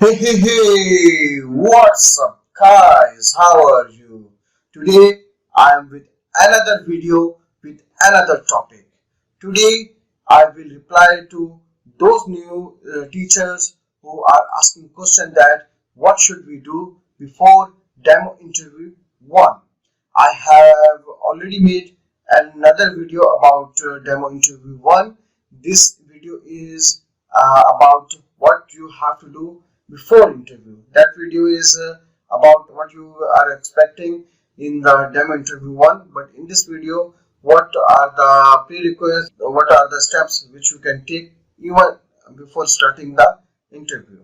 Hey, what's up, guys? How are you? Today I am with another video with another topic. Today I will reply to those new teachers who are asking question that what should we do before demo interview 1. I have already made another video about demo interview 1. This video is about what you have to do before interview. That video is about what you are expecting in the demo interview 1, but in this video what are the prerequisites, what are the steps which you can take even before starting the interview.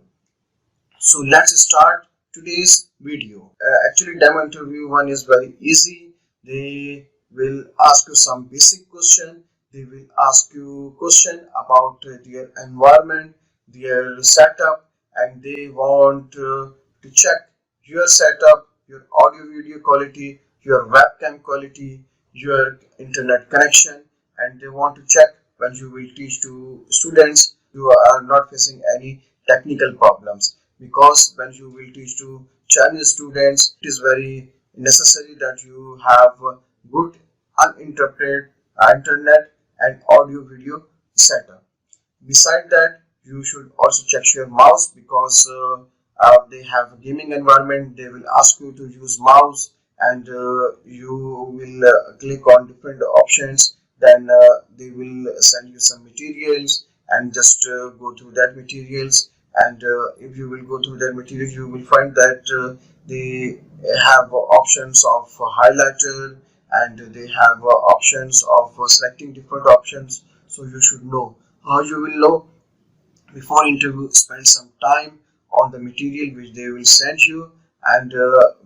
So let's start today's video. Actually, demo interview 1 is very easy. They will ask you some basic question. They will ask you question about their environment, their setup, and they want to check your setup, your audio video quality, your webcam quality, your internet connection, and they want to check when you will teach to students you are not facing any technical problems, because when you will teach to Chinese students it is very necessary that you have good uninterrupted internet and audio video setup. Beside that, you should also check your mouse, because they have a gaming environment. They will ask you to use mouse, and you will click on different options. Then they will send you some materials, and just go through that materials. And if you will go through that material, you will find that they have options of highlighter, and they have options of selecting different options. So you should know. How you will know? Before interview, spend some time on the material which they will send you, and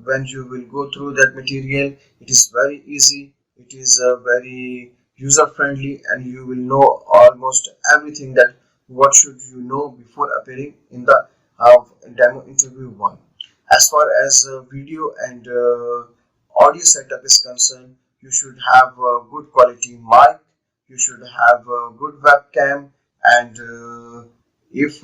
when you will go through that material, it is very easy, it is very user friendly, and you will know almost everything that what should you know before appearing in the demo interview 1. As far as video and audio setup is concerned, you should have a good quality mic, you should have a good webcam, and if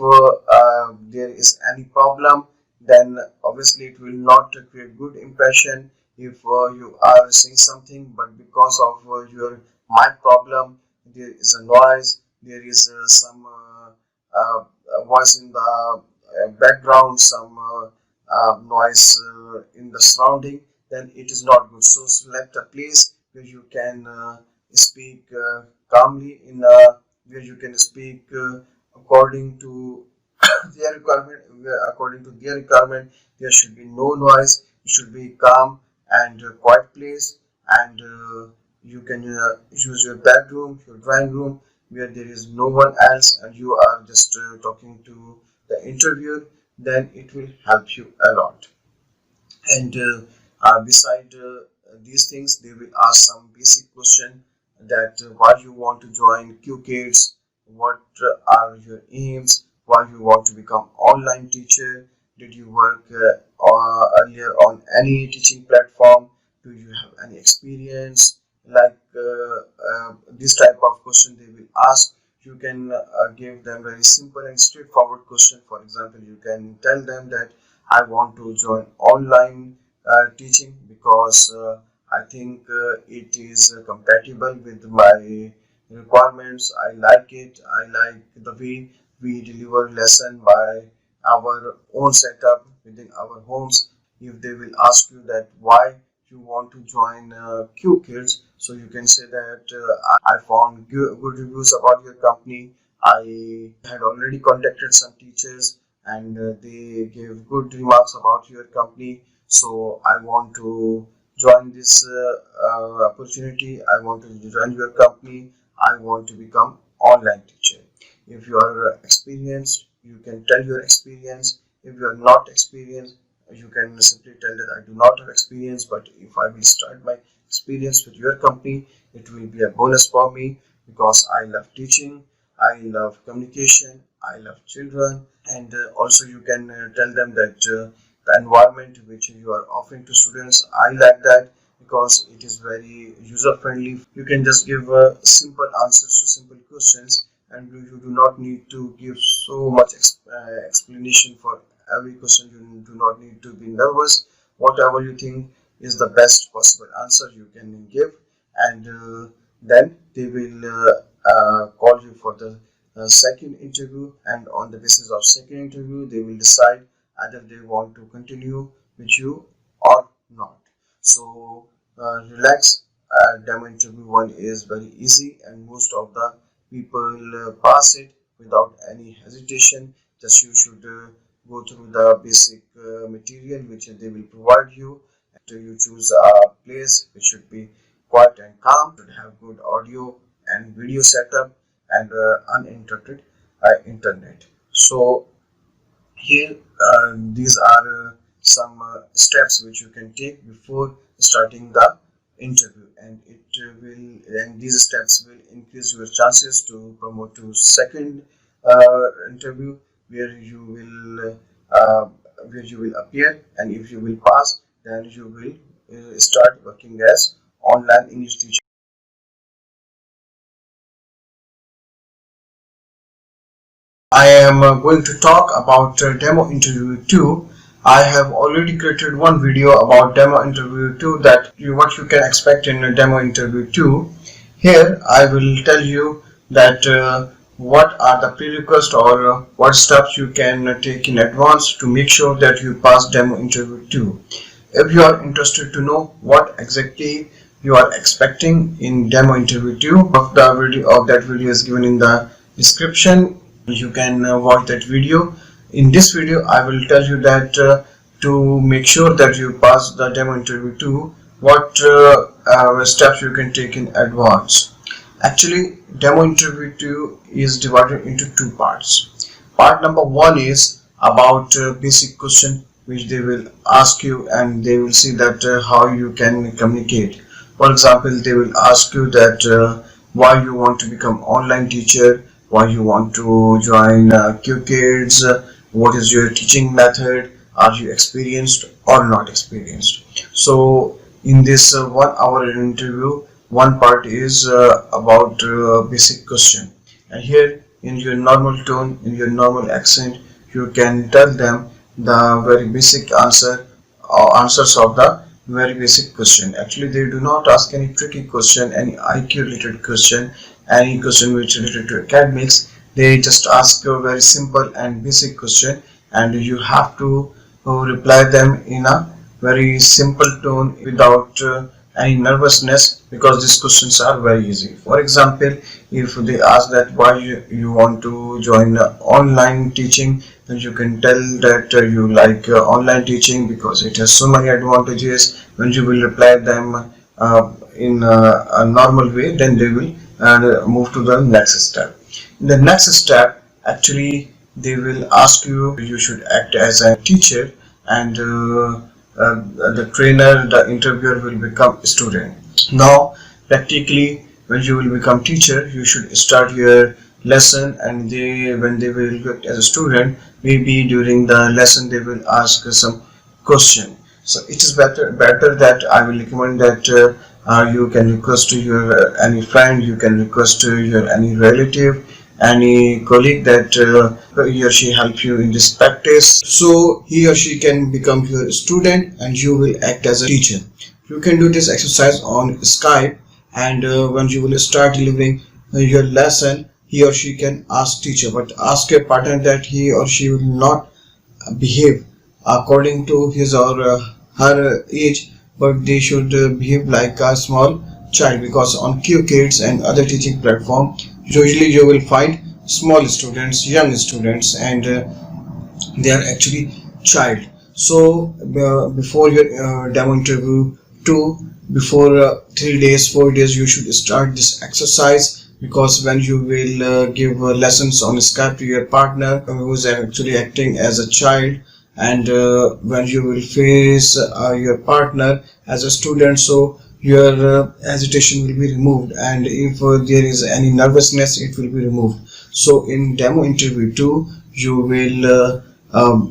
there is any problem, then obviously it will not create good impression if you are saying something, but because of your mic problem, there is a noise, there is some voice in the background, some noise in the surrounding, then it is not good. So select a place where you can speak calmly, in where you can speak according to their requirement. According to their requirement, there should be no noise, it should be calm and quiet place, and you can use your bedroom, your drawing room, where there is no one else and you are just talking to the interviewer. Then it will help you a lot. And beside these things, they will ask some basic question that why you want to join Qkids, what are your aims, why you want to become online teacher, did you work earlier on any teaching platform, do you have any experience, like this type of question they will ask. You can give them very simple and straightforward question. For example, you can tell them that I want to join online teaching because I think it is compatible with my requirements. I like it. I like the way we deliver lesson by our own setup within our homes. If they will ask you that why you want to join Qkids, so you can say that I found good reviews about your company. I had already contacted some teachers, and they gave good remarks about your company, so I want to join this opportunity. I want to join your company. I want to become online teacher. If you are experienced, you can tell your experience. If you are not experienced, you can simply tell that I do not have experience, but if I will start my experience with your company, it will be a bonus for me, because I love teaching, I love communication, I love children. And also you can tell them that the environment which you are offering to students, I like that, because it is very user friendly. You can just give simple answers to simple questions, and you do not need to give so much explanation for every question. You do not need to be nervous. Whatever you think is the best possible answer you can give, and then they will call you for the second interview, and on the basis of second interview they will decide either they want to continue with you or not. So relax. Demo interview one is very easy, and most of the people pass it without any hesitation. Just you should go through the basic material which they will provide you, and you choose a place which should be quiet and calm, should have good audio and video setup, and uninterrupted internet. So here these are some steps which you can take before starting the interview, and these steps will increase your chances to promote to second interview, where you will appear, and if you will pass, then you will start working as online English teacher. I am going to talk about demo interview 2. I have already created one video about demo interview 2, that what you can expect in a demo interview 2. Here I will tell you that what are the prerequisites, or what steps you can take in advance to make sure that you pass demo interview 2. If you are interested to know what exactly you are expecting in demo interview 2, of the video of that video is given in the description. You can watch that video. In this video I will tell you that to make sure that you pass the demo interview 2, what steps you can take in advance. Actually, demo interview 2 is divided into two parts. Part number 1 is about basic question which they will ask you, and they will see that how you can communicate. For example, they will ask you that why you want to become online teacher, why you want to join Qkids, what is your teaching method, are you experienced or not experienced. So in this 1 hour interview, one part is about basic question, and here in your normal tone, in your normal accent, you can tell them the very basic answers of the very basic question. Actually, they do not ask any tricky question, any IQ related question, any question which is related to academics. They just ask a very simple and basic question, and you have to reply them in a very simple tone without any nervousness, because these questions are very easy. For example, if they ask that why you want to join online teaching, then you can tell that you like online teaching because it has so many advantages. When you will reply them in a normal way, then they will move to the next step. In the next step, actually they will ask you, you should act as a teacher, and the trainer, the interviewer will become a student. Now practically, when you will become teacher, you should start your lesson, and when they will get as a student, maybe during the lesson they will ask some question. So it is better that I will recommend that you can request to your any friend, you can request to your any relative, any colleague, that he or she help you in this practice, so he or she can become your student and you will act as a teacher. You can do this exercise on Skype, and when you will start delivering your lesson, he or she can ask teacher, but ask your partner that he or she will not behave according to his or her age, but they should behave like a small child, because on Qkids and other teaching platform, usually you will find small students, young students, and they are actually child. So before your demo interview 2, before 3 days, 4 days, you should start this exercise, because when you will give lessons on Skype to your partner who is actually acting as a child, and when you will face your partner as a student, so your hesitation will be removed, and if there is any nervousness, it will be removed. So in demo interview 2, you will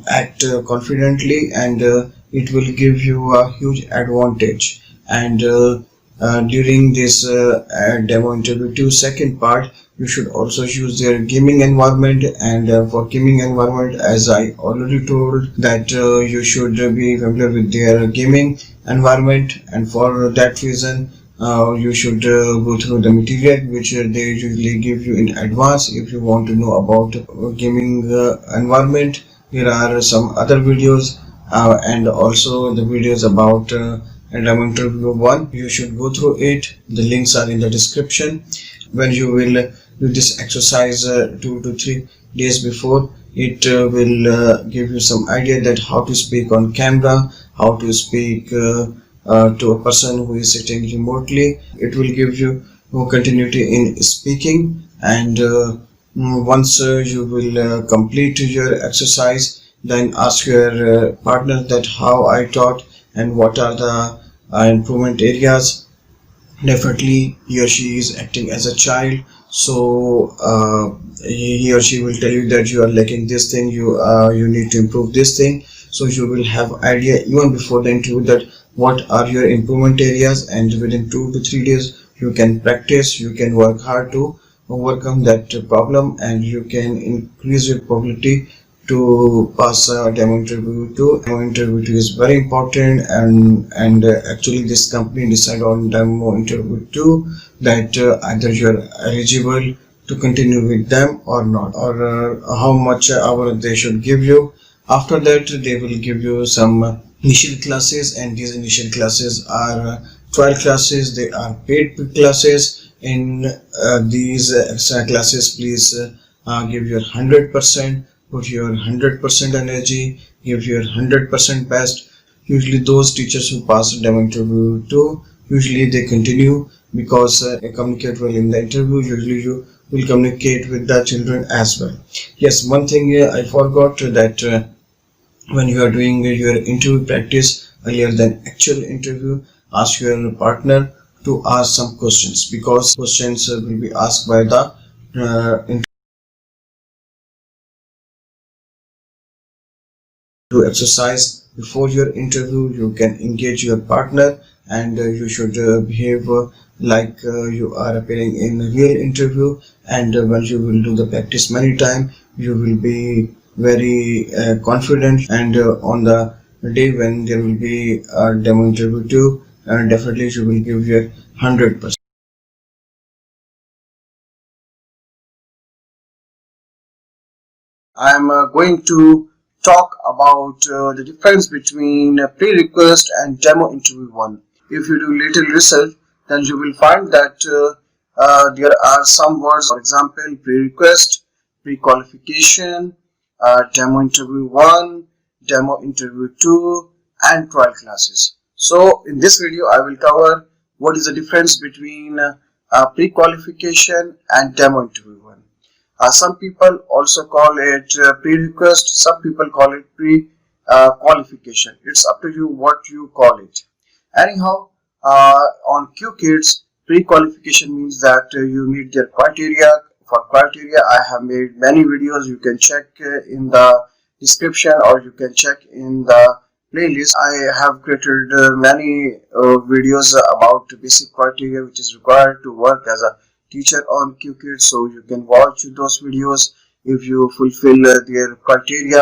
act confidently, and it will give you a huge advantage. And during this demo interview 2 second part, You should also use their gaming environment, and for gaming environment, as I already told, that you should be familiar with their gaming environment, and for that reason you should go through the material which they usually give you in advance. If you want to know about gaming environment, there are some other videos and also the videos about demo interview 1. You should go through it. The links are in the description. When you will do this exercise 2 to 3 days before, it will give you some idea that how to speak on camera, how to speak to a person who is sitting remotely. It will give you more continuity in speaking, and once you will complete your exercise, then ask your partner that how I taught and what are the improvement areas. Definitely he or she is acting as a child, so he or she will tell you that you are lacking this thing, you need to improve this thing. So you will have idea even before the interview that what are your improvement areas, and within 2 to 3 days you can practice, you can work hard to overcome that problem, and you can increase your probability to pass a demo interview 2. Demo interview 2 is very important, and actually this company decide on demo interview 2 that either you are eligible to continue with them or not, or how much hour they should give you. After that they will give you some initial classes, and these initial classes are trial classes. They are paid classes. In these extra classes, please give your 100%, put your 100% energy, give your 100% best. Usually those teachers who pass demo interview 2, usually they continue because they communicate well in the interview. Usually you will communicate with the children as well. Yes, one thing I forgot, that when you are doing your interview practice earlier than actual interview, ask your partner to ask some questions, because questions will be asked by the to exercise before your interview. You can engage your partner, and you should behave like you are appearing in a real interview. And when you will do the practice many times, you will be very confident, and on the day when there will be a demo interview too, definitely you will give your 100%. I'm going to talk about the difference between pre-request and demo interview 1. If you do little research, then you will find that there are some words, for example, pre-request, pre-qualification, demo interview 1, demo interview 2, and trial classes. So in this video, I will cover what is the difference between pre-qualification and demo interview 1. Some people also call it pre-request, some people call it pre-qualification. It's up to you what you call it. Anyhow, on Qkids, pre-qualification means that you meet their criteria. For criteria, I have made many videos. You can check in the description, or you can check in the playlist. I have created many videos about basic criteria which is required to work as a teacher on Qkids, so you can watch those videos if you fulfill their criteria.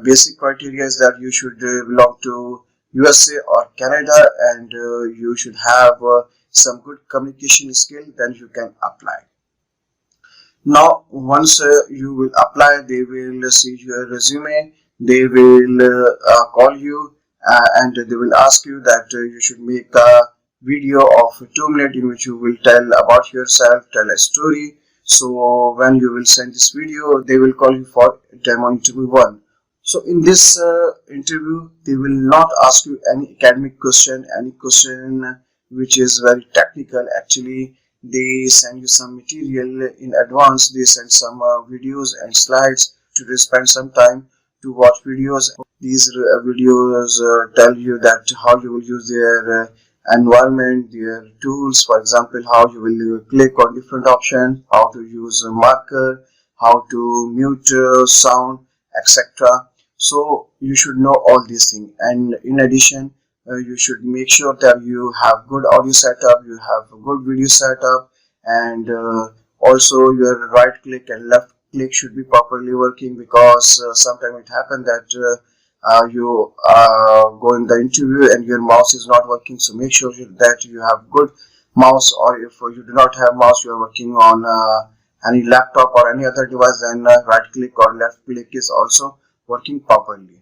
Basic criteria is that you should belong to USA or Canada, and you should have some good communication skill, then you can apply. Now once you will apply, they will see your resume, they will call you, and they will ask you that you should make a video of 2 minutes in which you will tell about yourself, tell a story. So when you will send this video, they will call you for demo interview 1. So in this interview, they will not ask you any academic question, any question which is very technical. Actually, they send you some material in advance. They send some videos and slides. You should spend some time to watch videos. These videos tell you that how you will use their environment, their tools. For example, how you will click on different options, how to use a marker, how to mute sound, etc. So you should know all these things, and in addition you should make sure that you have good audio setup, you have a good video setup, and Also, your right click and left click should be properly working, because sometimes it happens that you go in the interview and your mouse is not working. So make sure that you have good mouse, or if you do not have mouse, you are working on any laptop or any other device, then right click or left click is also working properly.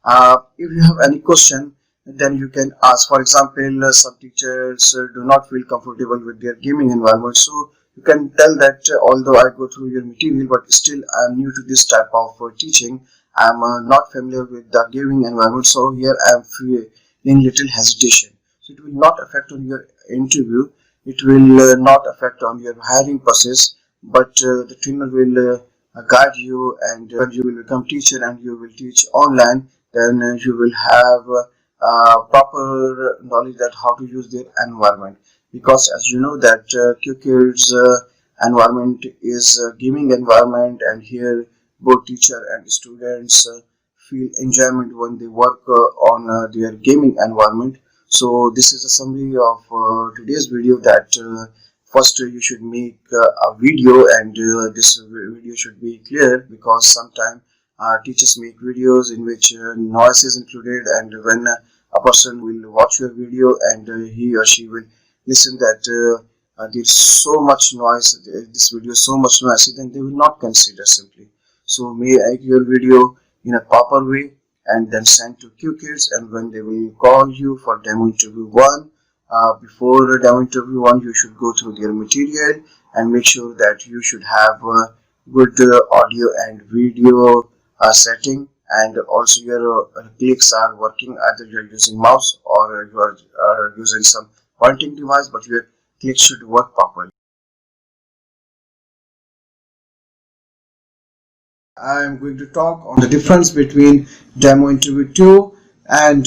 If you have any question, then you can ask. For example, some teachers do not feel comfortable with their gaming environment, so you can tell that although I go through your material, but still I am new to this type of teaching. I am not familiar with the gaming environment, so here I am feeling little hesitation. So it will not affect on your interview, it will not affect on your hiring process, but the trainer will guide you, and when you will become teacher and you will teach online, then you will have proper knowledge that how to use their environment. Because as you know that Qkids environment is a gaming environment, and here both teacher and students feel enjoyment when they work on their gaming environment. So this is a summary of today's video, that first you should make a video, and this video should be clear, because sometimes teachers make videos in which noise is included, and when a person will watch your video and he or she will listen that there's so much noise, this video is so much noisy, then they will not consider simply. So make your video in a proper way and then send to Qkids, and when they will call you for demo interview 1, before demo interview 1 you should go through their material and make sure that you should have good audio and video setting, and also your clicks are working, either you are using mouse or you are using some pointing device, but your clicks should work properly. I am going to talk on the difference between demo interview 2 and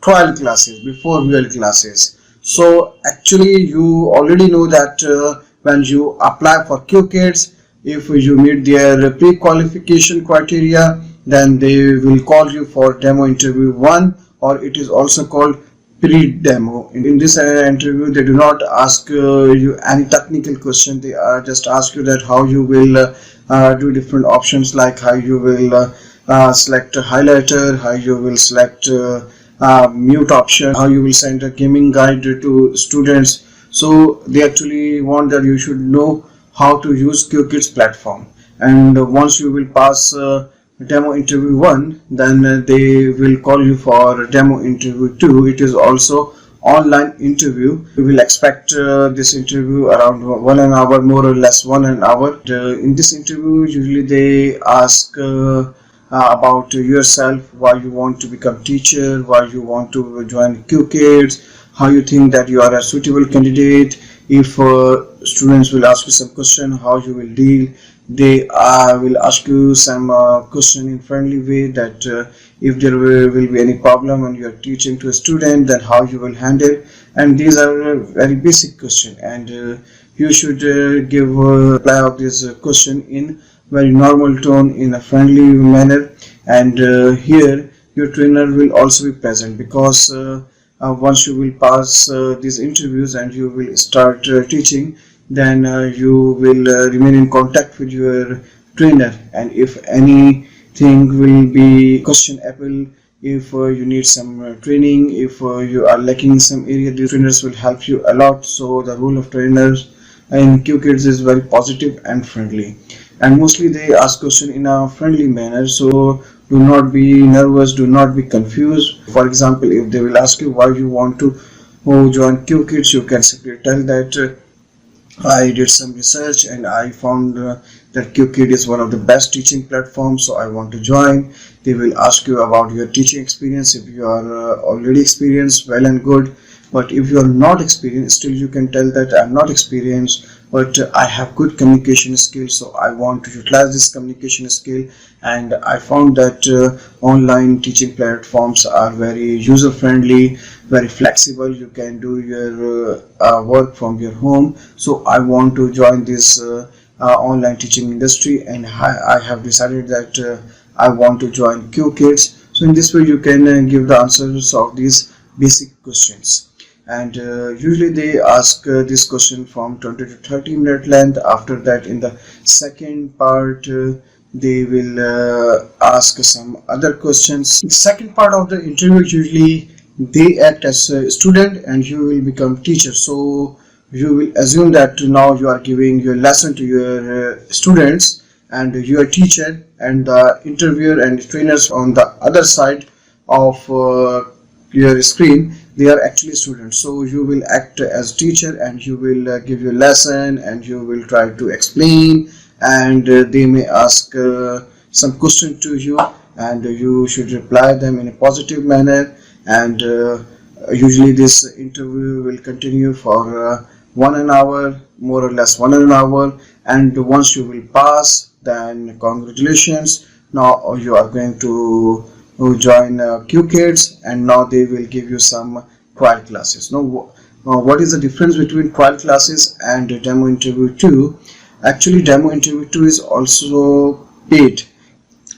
trial classes before real classes. So actually you already know that when you apply for Qkids, if you meet their pre-qualification criteria, then they will call you for demo interview 1, or it is also called pre-demo. In this interview they do not ask you any technical question, they just ask you that how you will do different options, like how you will select a highlighter, how you will select mute option, how you will send a gaming guide to students. So they actually want that you should know how to use Qkids platform, and once you will pass demo interview 1, then they will call you for demo interview 2. It is also online interview. We will expect this interview around 1 hour, more or less 1 hour. In this interview usually they ask about yourself, why you want to become teacher, why you want to join Qkids, how you think that you are a suitable candidate. If students will ask you some question, how you will deal. They will ask you some question in friendly way, that if there will be any problem when you are teaching to a student, then how you will handle. And these are very basic question, and you should give reply of this question in very normal tone, in a friendly manner. And here your trainer will also be present, because once you will pass these interviews and you will start teaching, then you will remain in contact with your trainer, and if anything will be questionable, if you need some training, if you are lacking in some area, the trainers will help you a lot. So the role of trainers in Qkids is very positive and friendly, and mostly they ask question in a friendly manner. So do not be nervous, do not be confused. For example, if they will ask you why you want to join Qkids, you can simply tell that I did some research and I found that Qkids is one of the best teaching platforms, so I want to join. They will ask you about your teaching experience. If you are already experienced, well and good, but if you are not experienced, still you can tell that I am not experienced, but I have good communication skills, so I want to utilize this communication skill. And I found that online teaching platforms are very user friendly, very flexible. You can do your work from your home, so I want to join this online teaching industry, and I have decided that I want to join Qkids. So in this way you can give the answers of these basic questions. and usually they ask this question from 20 to 30 minute length. After that, in the second part, they will ask some other questions. In the second part of the interview, usually they act as a student and you will become teacher. So you will assume that now you are giving your lesson to your students, and you are teacher, and the interviewer and trainers on the other side of your screen, they are actually students. So you will act as teacher and you will give your lesson and you will try to explain, and they may ask some question to you, and you should reply them in a positive manner. And usually this interview will continue for 1 hour, more or less 1 hour, and once you will pass, then congratulations, now you are going to join Qkids, and now they will give you some trial classes. Now what is the difference between trial classes and demo interview 2? Actually, demo interview 2 is also paid.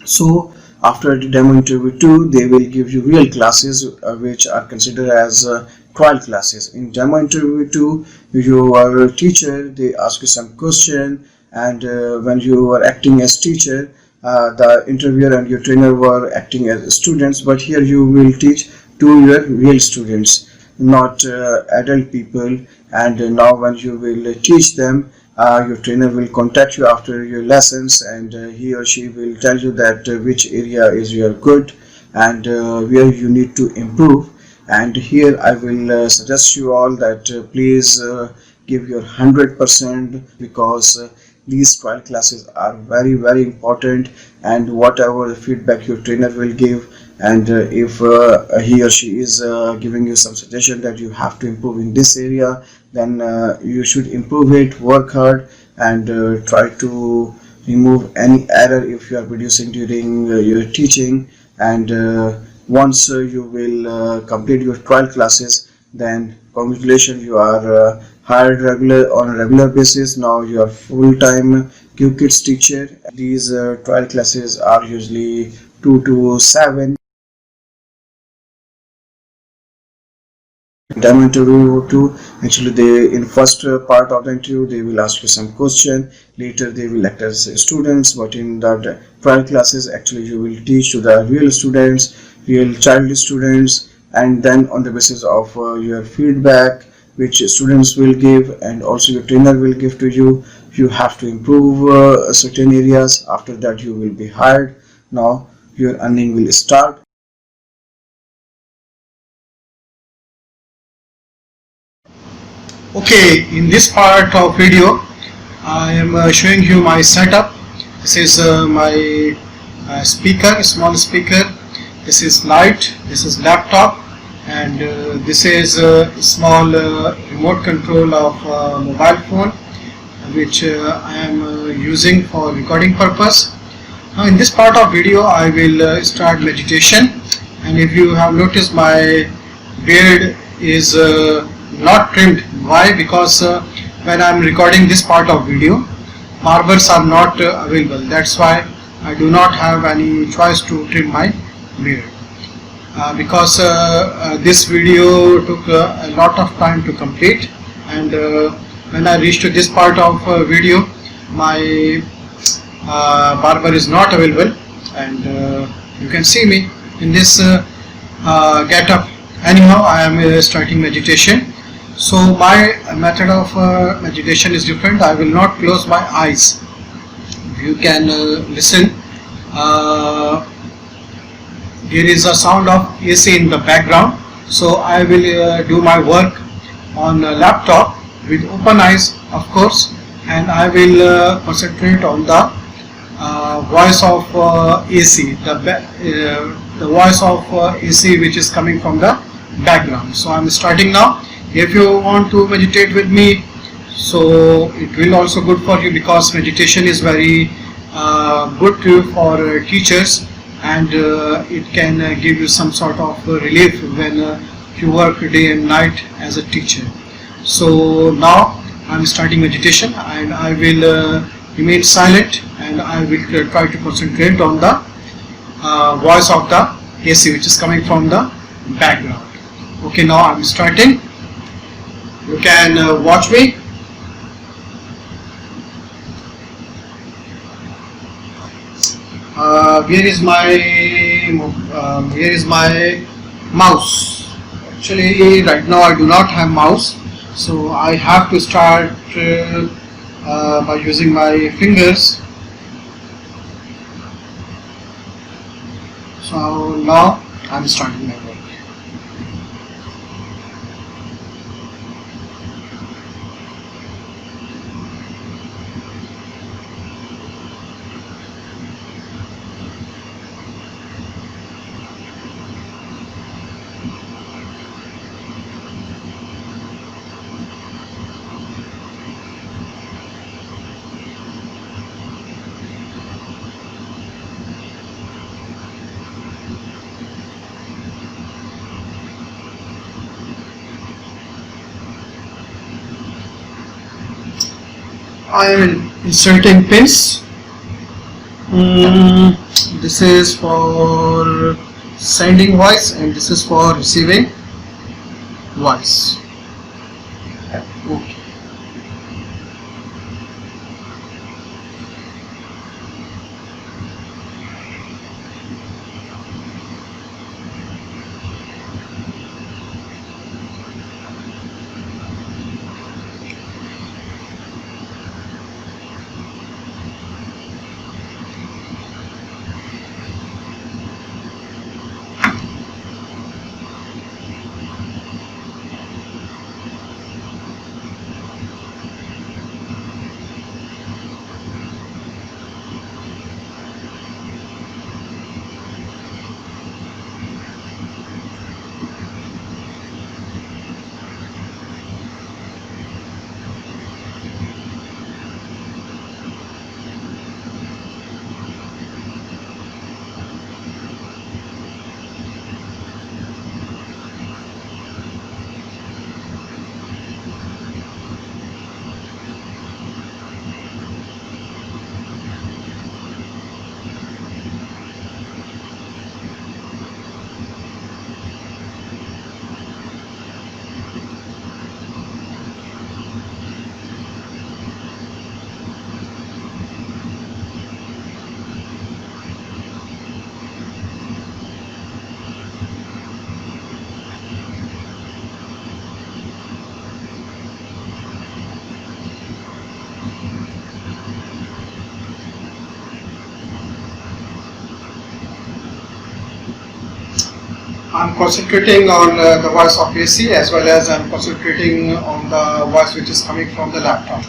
So after the demo interview 2, they will give you real classes which are considered as trial classes. In demo interview 2, you are a teacher, they ask you some question, and when you are acting as teacher, the interviewer and your trainer were acting as students, but here you will teach to your real students, not adult people. And now when you will teach them, your trainer will contact you after your lessons, and he or she will tell you that which area is your good and where you need to improve. And here I will suggest you all that please give your 100%, because these trial classes are very important, and whatever feedback your trainer will give, and if he or she is giving you some suggestion that you have to improve in this area, then you should improve it, work hard, and try to remove any error if you are producing during your teaching. And once you will complete your trial classes, then congratulations, you are hired on a regular basis. Now you are full-time Qkids teacher. These trial classes are usually 2 to 7. Demo interview 2, actually they in first part of the interview they will ask you some question, later they will act as students, but in the trial classes actually you will teach to the real students, real child students, and then on the basis of your feedback which students will give and also your trainer will give to you, you have to improve certain areas. After that you will be hired. Now your earning will start. Okay, in this part of video I am showing you my setup. This is my speaker, small speaker. This is light, this is laptop, and this is a small remote control of mobile phone which I am using for recording purpose. Now in this part of video I will start meditation, and if you have noticed, my beard is not trimmed. Why? Because when I am recording this part of video, barbers are not available. That's why I do not have any choice to trim my beard. Because this video took a lot of time to complete, and when I reached to this part of video, my barber is not available, and you can see me in this get up. Anyhow, I am starting meditation. So my method of meditation is different. I will not close my eyes. You can listen. There is a sound of AC in the background. So I will do my work on a laptop with open eyes, of course, and I will concentrate on the voice of AC, the voice of AC which is coming from the background. So I am starting now. If you want to meditate with me, so it will also good for you, because meditation is very good for teachers, and it can give you some sort of relief when you work day and night as a teacher. So now I am starting meditation, and I will remain silent, and I will try to concentrate on the voice of the AC which is coming from the background. Okay, now I am starting. You can watch me. Where is my mouse? Actually, right now I do not have mouse, so I have to start by using my fingers. So now I'm starting my work. I am inserting pins. This is for sending voice and this is for receiving voice. Okay. I'm concentrating on the voice of AC as well as I'm concentrating on the voice which is coming from the laptop.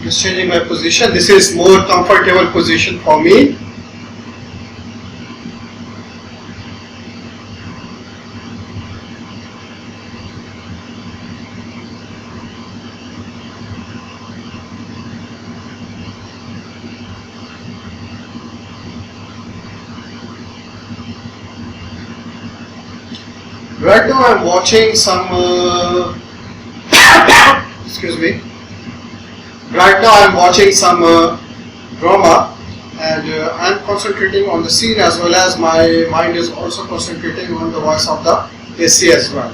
Just changing my position. This is more comfortable position for me. Right now I'm watching some excuse me. Right now I'm watching some drama, and I'm concentrating on the scene as well as my mind is also concentrating on the voice of the AC as well.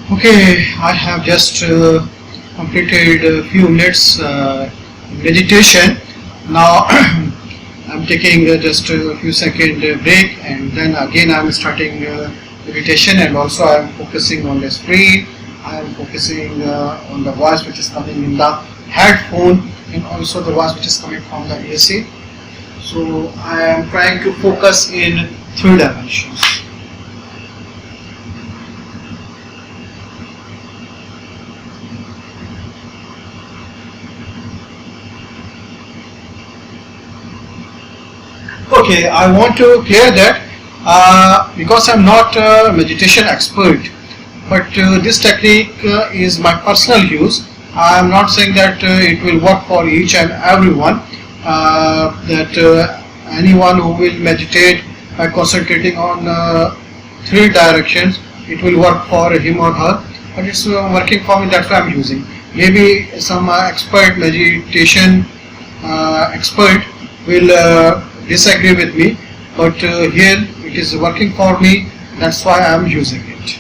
Okay, I have just completed a few minutes meditation. Now I'm taking just a few second break, and then again I'm starting meditation, and also I'm focusing on the screen. I am focusing on the voice which is coming in the headphone, and also the voice which is coming from the AC. So I am trying to focus in three dimensions. Okay, I want to clear that because I'm not a meditation expert, but this technique is my personal use. I'm not saying that it will work for each and everyone. That anyone who will meditate by concentrating on three directions, it will work for him or her. But it's working for me. That's why I'm using. Maybe some expert meditation expert will disagree with me, but here it is working for me. That's why I am using it.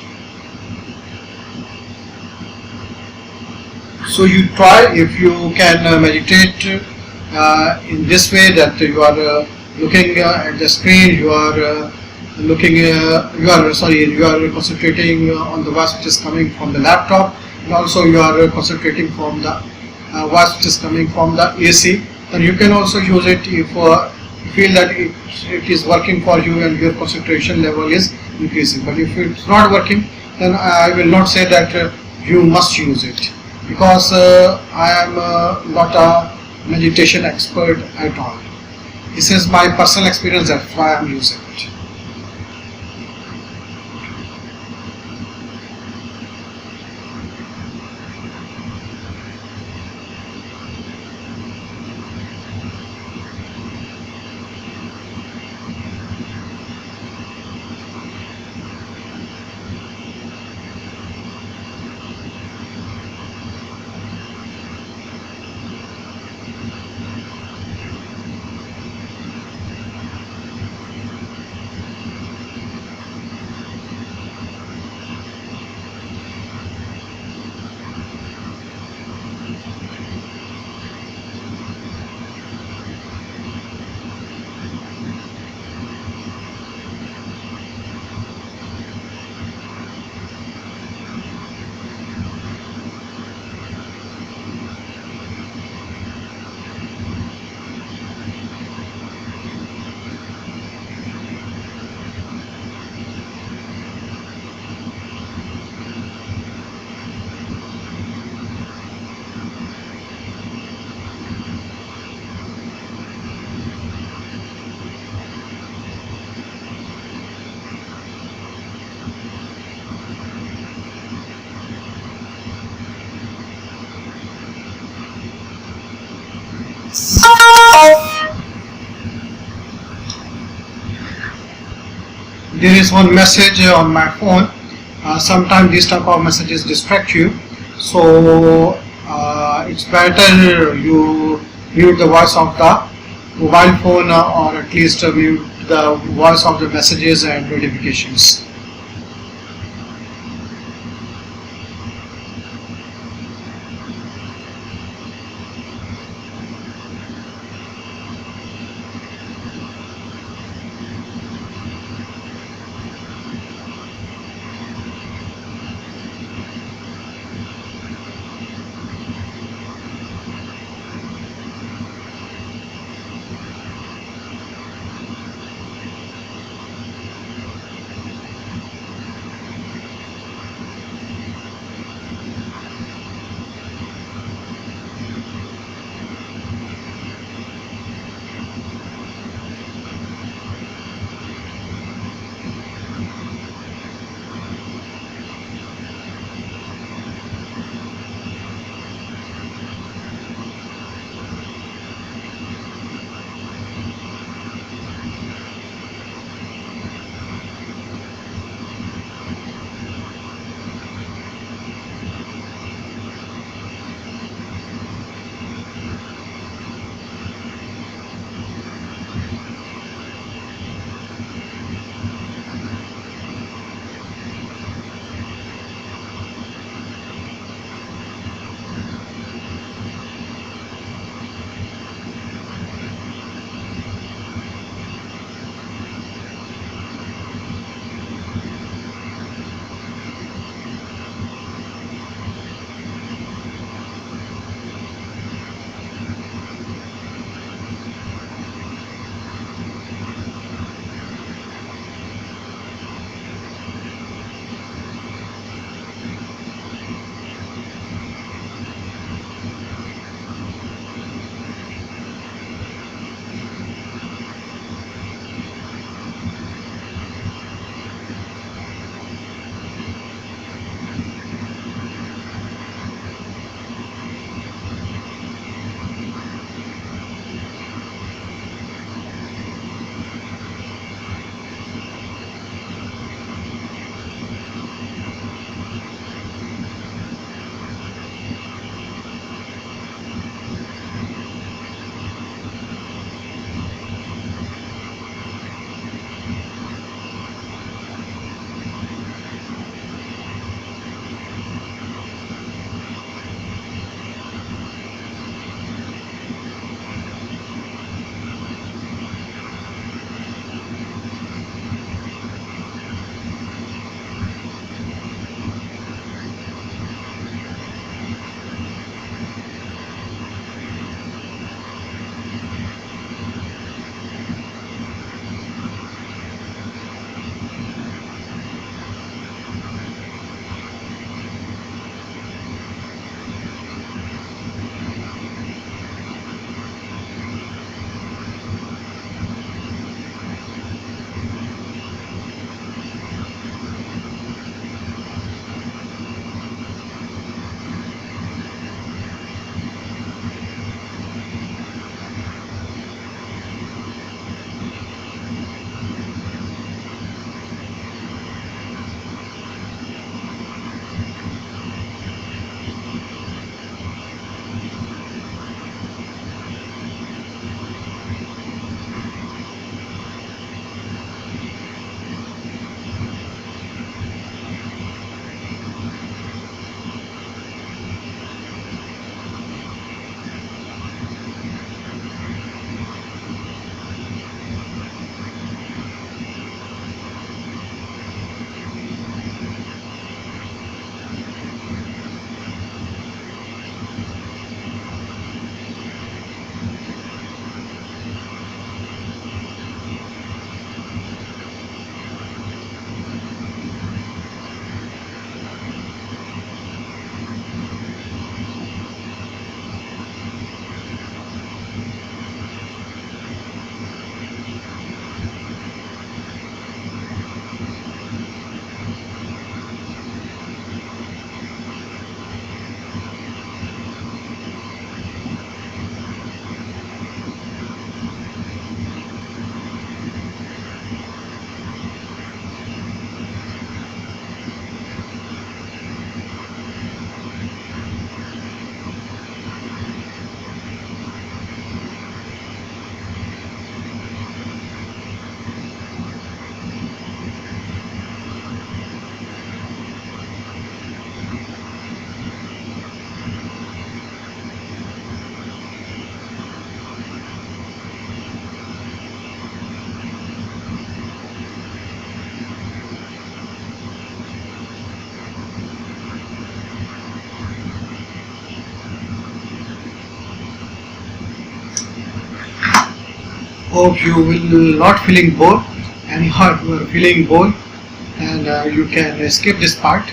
So you try if you can meditate in this way, that you are looking at the screen, you are you are concentrating on the voice which is coming from the laptop, and also you are concentrating from the voice which is coming from the AC. Then you can also use it if you feel that it is working for you and your concentration level is increasing. But if it's not working, then I will not say that you must use it, because I am not a meditation expert at all. This is my personal experience, that's why I am using it. There is one message on my phone. Sometimes these type of messages distract you, so it's better you mute the voice of the mobile phone, or at least mute the voice of the messages and notifications. Hope you will not feeling bored, and if you are feeling bored, and you can skip this part.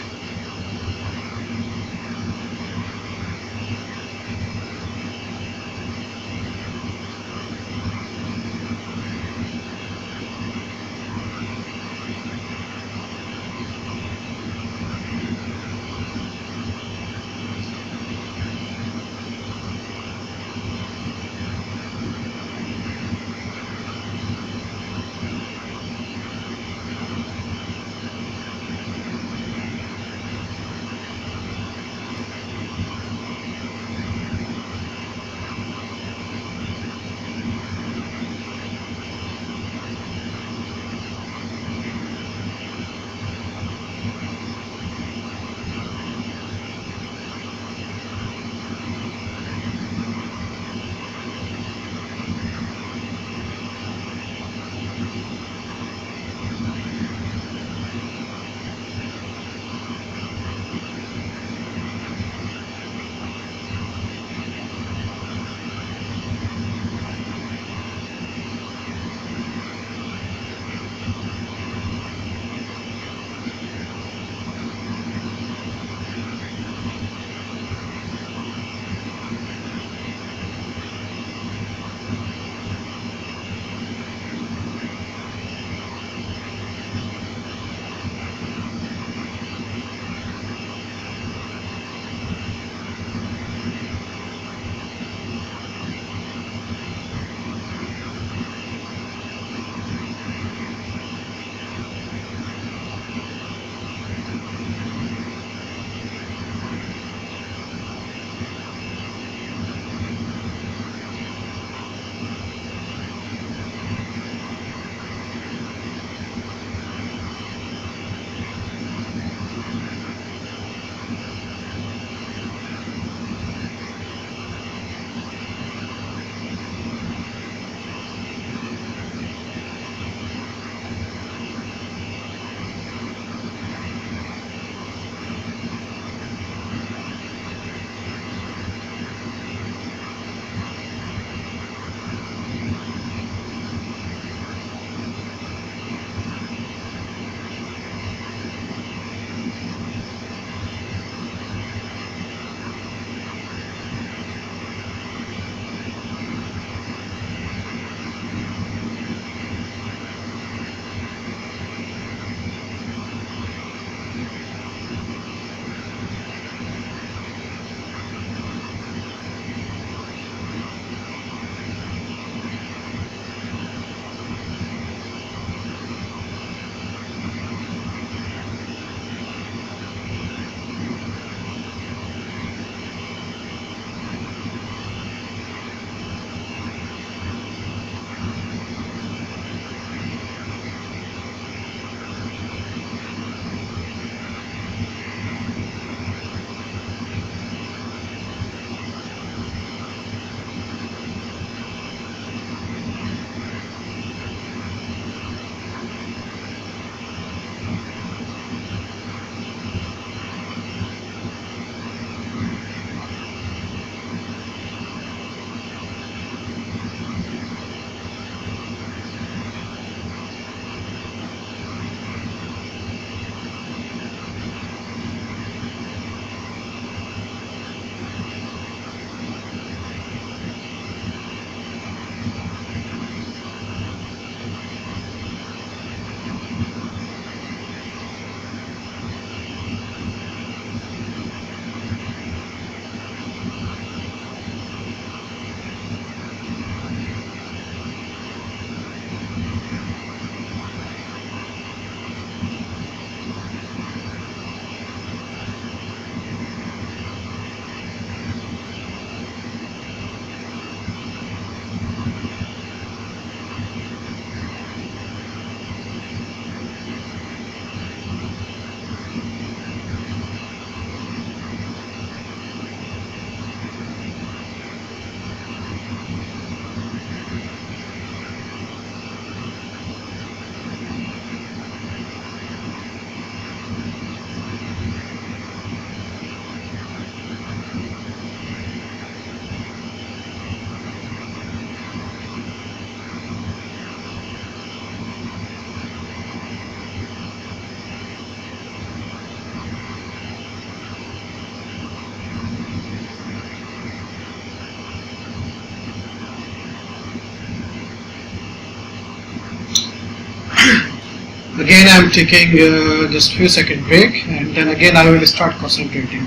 Again I am taking just few second break, and then again I will start concentrating.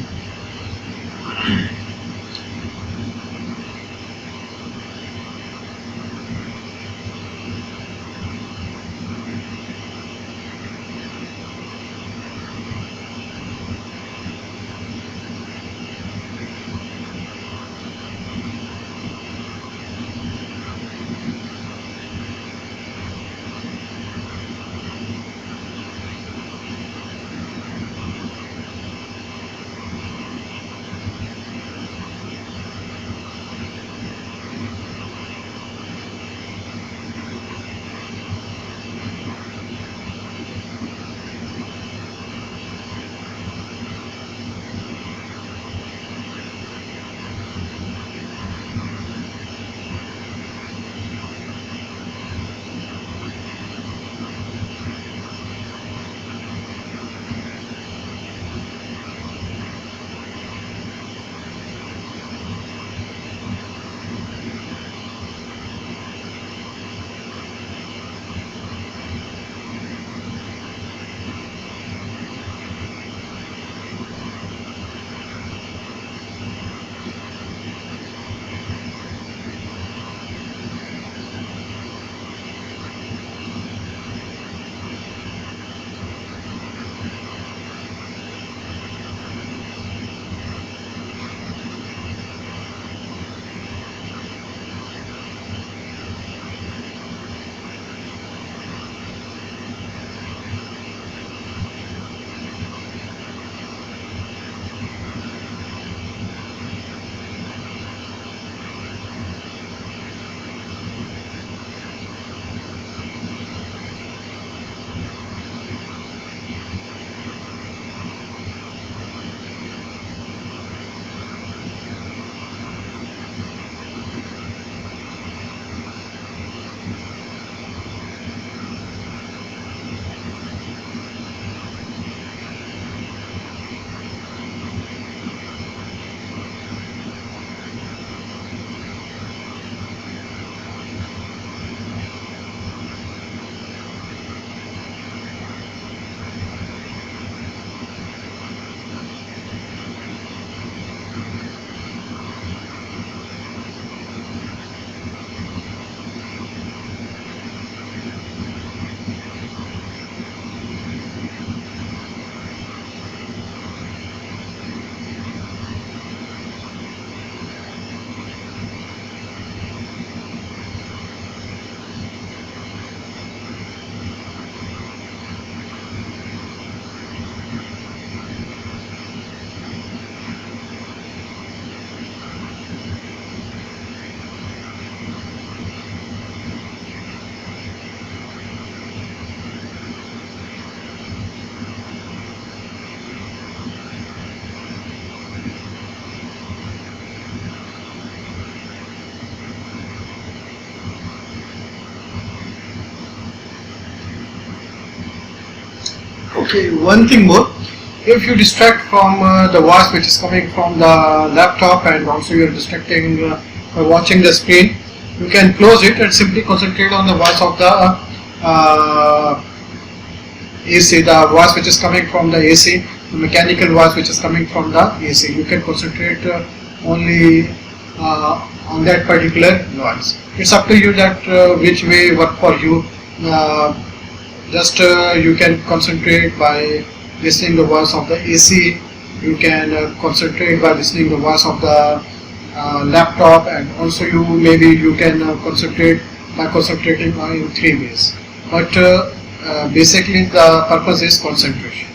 Okay, one thing more. If you distract from the voice which is coming from the laptop, and also you are distracting by watching the screen, you can close it and simply concentrate on the voice of the AC, the voice which is coming from the AC, the mechanical voice which is coming from the AC. You can concentrate only on that particular noise. It's up to you that which way work for you. Just you can concentrate by listening the voice of the AC. You can concentrate by listening the voice of the laptop, and also you can concentrate by concentrating in three ways. But basically the purpose is concentration.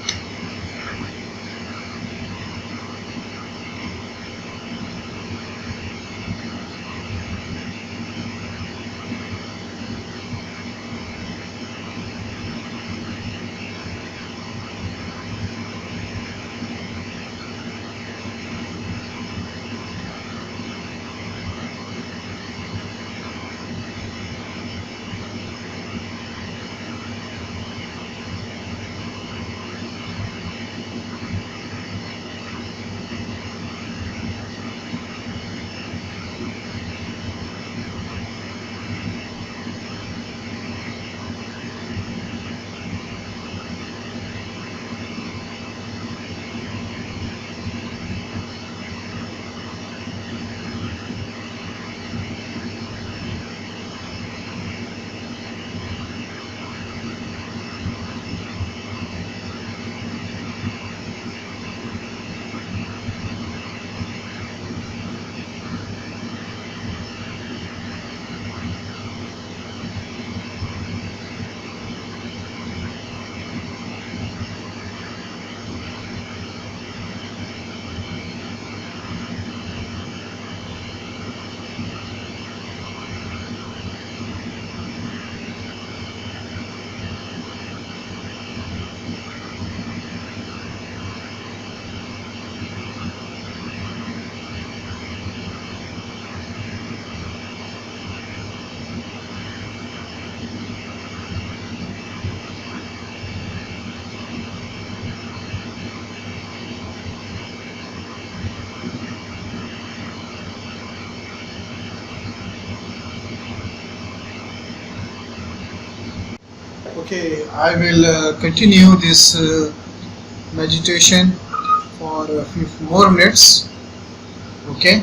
Okay, I will continue this meditation for a few more minutes. Okay.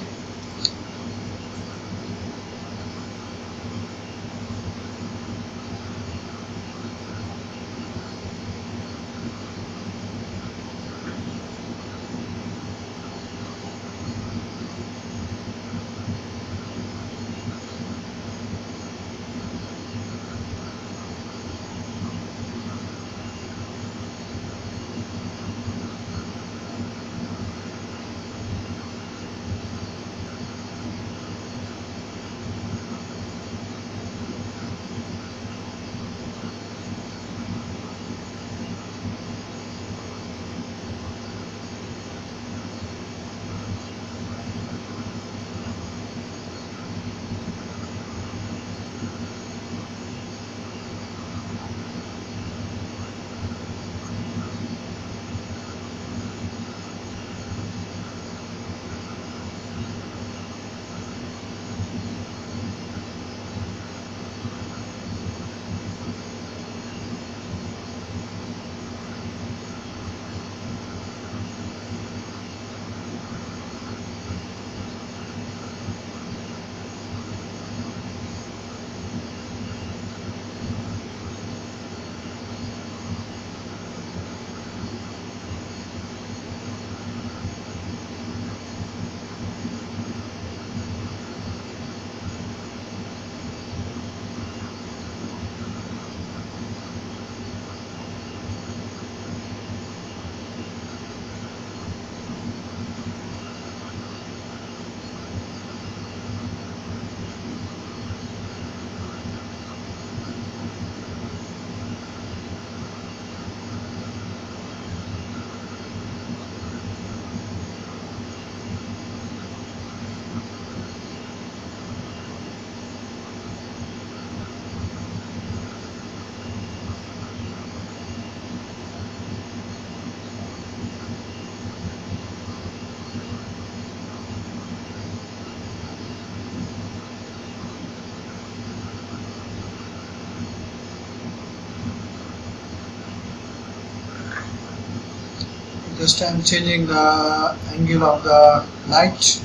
Just I'm changing the angle of the light.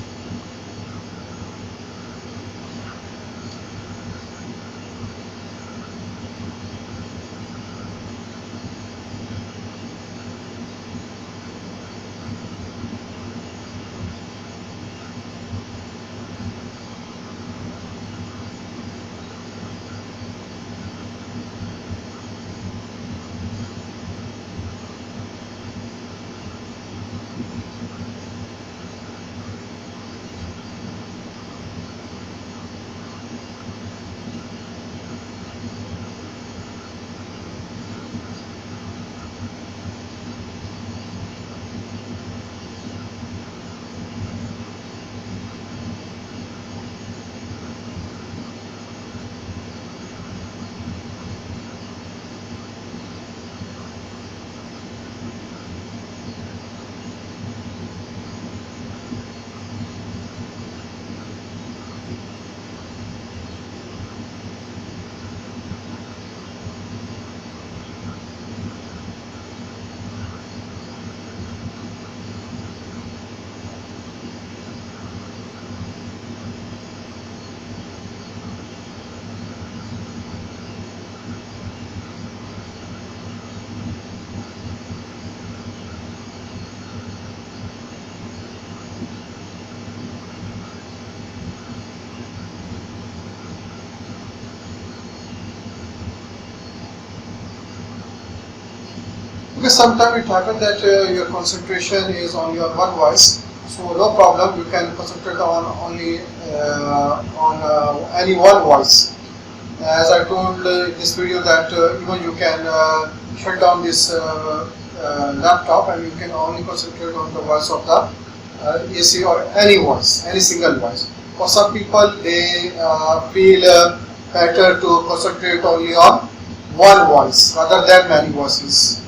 Because sometimes it happens that your concentration is on your one voice, so no problem. You can concentrate on only any one voice. As I told in this video that even you can shut down this laptop and you can only concentrate on the voice of the AC or any voice, any single voice. For some people, they feel better to concentrate only on one voice rather than many voices.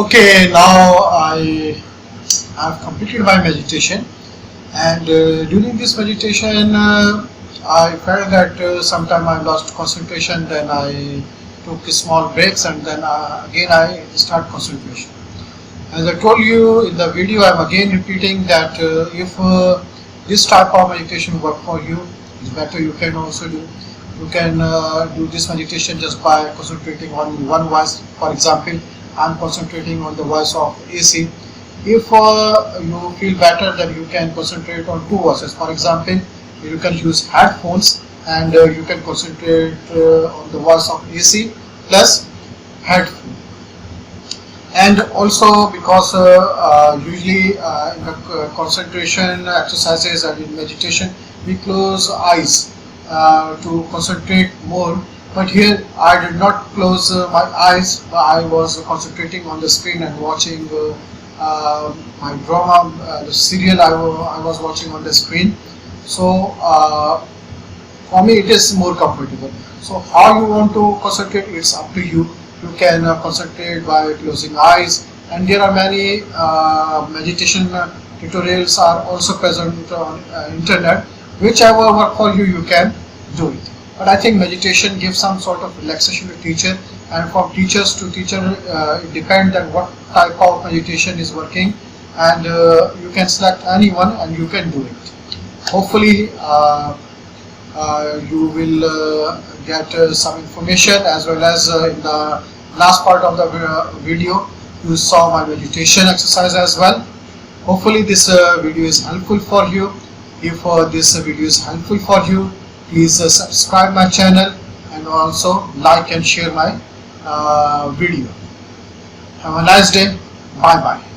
Okay, now I have completed my meditation, and during this meditation I felt that sometime I lost concentration. Then I took small breaks, and then again I start concentration. As I told you in the video, I'm again repeating that if this type of meditation work for you, it's better you can also do. You can do this meditation just by concentrating on one voice. For example, I'm concentrating on the voice of AC. If you feel better, then you can concentrate on two voices. For example, you can use headphones, and you can concentrate on the voice of AC plus headphones. And also, because usually in the concentration exercises and in meditation we close eyes to concentrate more, but here I did not close my eyes. I was concentrating on the screen and watching my drama, the serial I was watching on the screen. So for me it is more comfortable. So how you want to concentrate, it's up to you. You can concentrate by closing eyes, and there are many meditation tutorials are also present on internet. Whichever work for you, you can do it. But I think meditation gives some sort of relaxation to teacher, and from teachers to teacher it depends on what type of meditation is working, and you can select anyone and you can do it. Hopefully you will get some information, as well as in the last part of the video you saw my meditation exercise as well. Hopefully this video is helpful for you. If this video is helpful for you, please subscribe my channel and also like and share my video. Have a nice day. Bye bye.